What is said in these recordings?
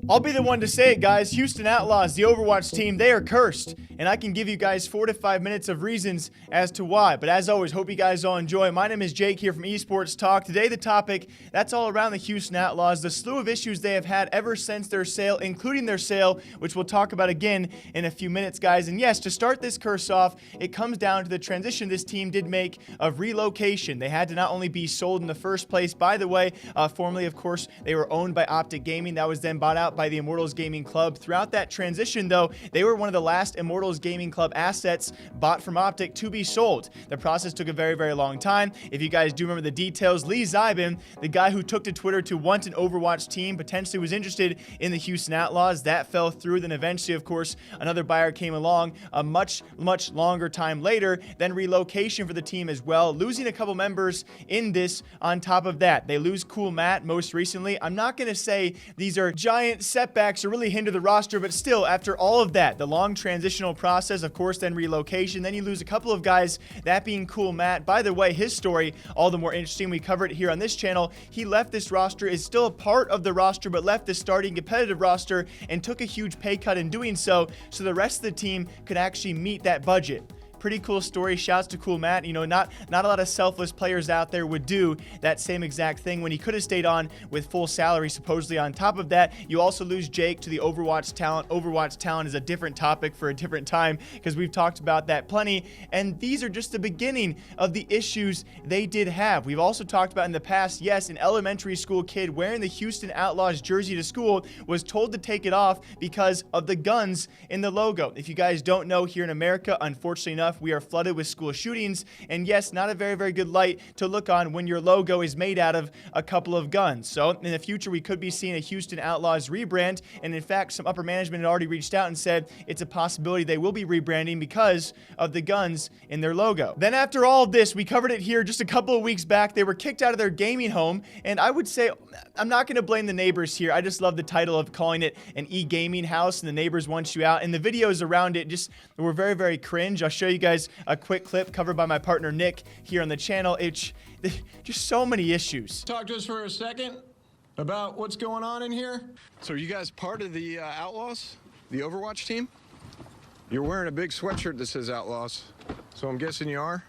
I'll be the one to say it, guys. Houston Outlaws, the Overwatch team, they are cursed. And I can give you guys 4 to 5 minutes of reasons as to why. But as always, hope you guys all enjoy. My name is Jake here from Esports Talk. Today, the topic, that's all around the Houston Outlaws, the slew of issues they have had ever since their sale, including their sale, which we'll talk about again in a few minutes, guys. And yes, to start this curse off, it comes down to the transition this team did make of relocation. They had to not only be sold in the first place, by the way, formerly, of course, they were owned by Optic Gaming. That was then bought out by the Immortals Gaming Club. Throughout that transition, though, they were one of the last Immortals Gaming Club assets bought from Optic to be sold. The process took a very, very long time. If you guys do remember the details, Lee Zybin, the guy who took to Twitter to want an Overwatch team, potentially was interested in the Houston Outlaws. That fell through. Then eventually, of course, another buyer came along a much longer time later. Then relocation for the team as well, losing a couple members in this. On top of that, they lose Cool Matt most recently. I'm not going to say these are giant setbacks or really hinder the roster, but still, after all of that, the long transitional process, of course, then relocation, then you lose a couple of guys, that being Cool Matt. By the way, his story, all the more interesting. We cover it here on this channel. He left this roster, is still a part of the roster, but left the starting competitive roster and took a huge pay cut in doing so the rest of the team could actually meet that budget. Pretty cool story. Shouts to Cool Matt. You know, not a lot of selfless players out there would do that same exact thing when he could have stayed on with full salary, supposedly. On top of that, you also lose Jake to the Overwatch talent. Overwatch talent is a different topic for a different time because we've talked about that plenty. And these are just the beginning of the issues they did have. We've also talked about in the past, yes, an elementary school kid wearing the Houston Outlaws jersey to school was told to take it off because of the guns in the logo. If you guys don't know, here in America, unfortunately enough, we are flooded with school shootings, and yes, not a very, very good light to look on when your logo is made out of a couple of guns. So in the future, we could be seeing a Houston Outlaws rebrand, and in fact, some upper management had already reached out and said it's a possibility they will be rebranding because of the guns in their logo. Then after all of this, we covered it here just a couple of weeks back, they were kicked out of their gaming home, and I would say, I'm not going to blame the neighbors here. I just love the title of calling it an e-gaming house, and the neighbors want you out, and the videos around it just were very, very cringe. I'll show you guys a quick clip covered by my partner Nick here on the channel. It's just so many issues. Talk to us for a second about what's going on in here. So are you guys part of the Outlaws, the Overwatch team? You're wearing a big sweatshirt that says Outlaws, so I'm guessing you are.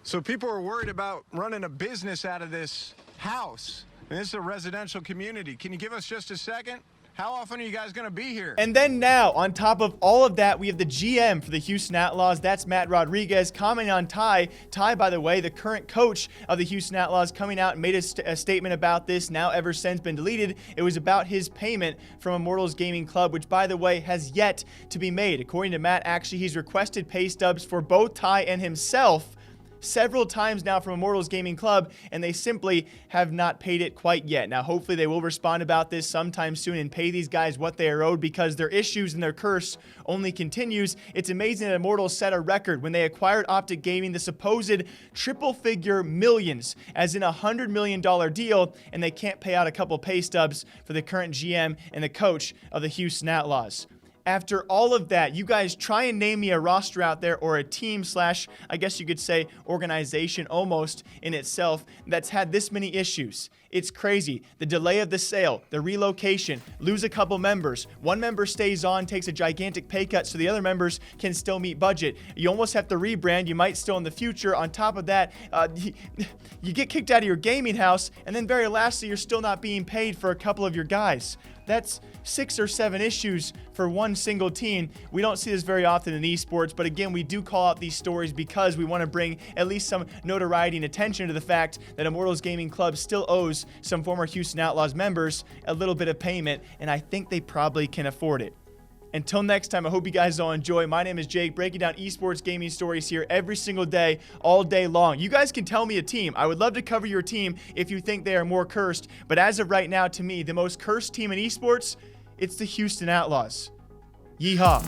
So people are worried about running a business out of this house, and this is a residential community. Can you give us just a second? How often are you guys going to be here? And then now, on top of all of that, we have the GM for the Houston Outlaws. That's Matt Rodriguez commenting on Ty. Ty, by the way, the current coach of the Houston Outlaws, coming out and made a statement about this, now ever since been deleted. It was about his payment from Immortals Gaming Club, which, by the way, has yet to be made. According to Matt, actually, he's requested pay stubs for both Ty and himself several times now from Immortals Gaming Club, and they simply have not paid it quite yet. Now, hopefully they will respond about this sometime soon and pay these guys what they are owed, because their issues and their curse only continues. It's amazing that Immortals set a record when they acquired Optic Gaming, the supposed triple-figure millions, as in $100 million deal, and they can't pay out a couple pay stubs for the current GM and the coach of the Houston Outlaws. After all of that, you guys try and name me a roster out there or a team slash, I guess you could say, organization almost in itself that's had this many issues. It's crazy. The delay of the sale, the relocation, lose a couple members. One member stays on, takes a gigantic pay cut so the other members can still meet budget. You almost have to rebrand. You might still in the future. On top of that, you get kicked out of your gaming house, and then very lastly, you're still not being paid for a couple of your guys. That's 6 or 7 issues for one single team. We don't see this very often in esports, but again, we do call out these stories because we want to bring at least some notoriety and attention to the fact that Immortals Gaming Club still owes some former Houston Outlaws members a little bit of payment, and I think they probably can afford it. Until next time, I hope you guys all enjoy. My name is Jake, breaking down esports gaming stories here every single day, all day long. You guys can tell me a team. I would love to cover your team if you think they are more cursed. But as of right now, to me, the most cursed team in esports, it's the Houston Outlaws. Yeehaw.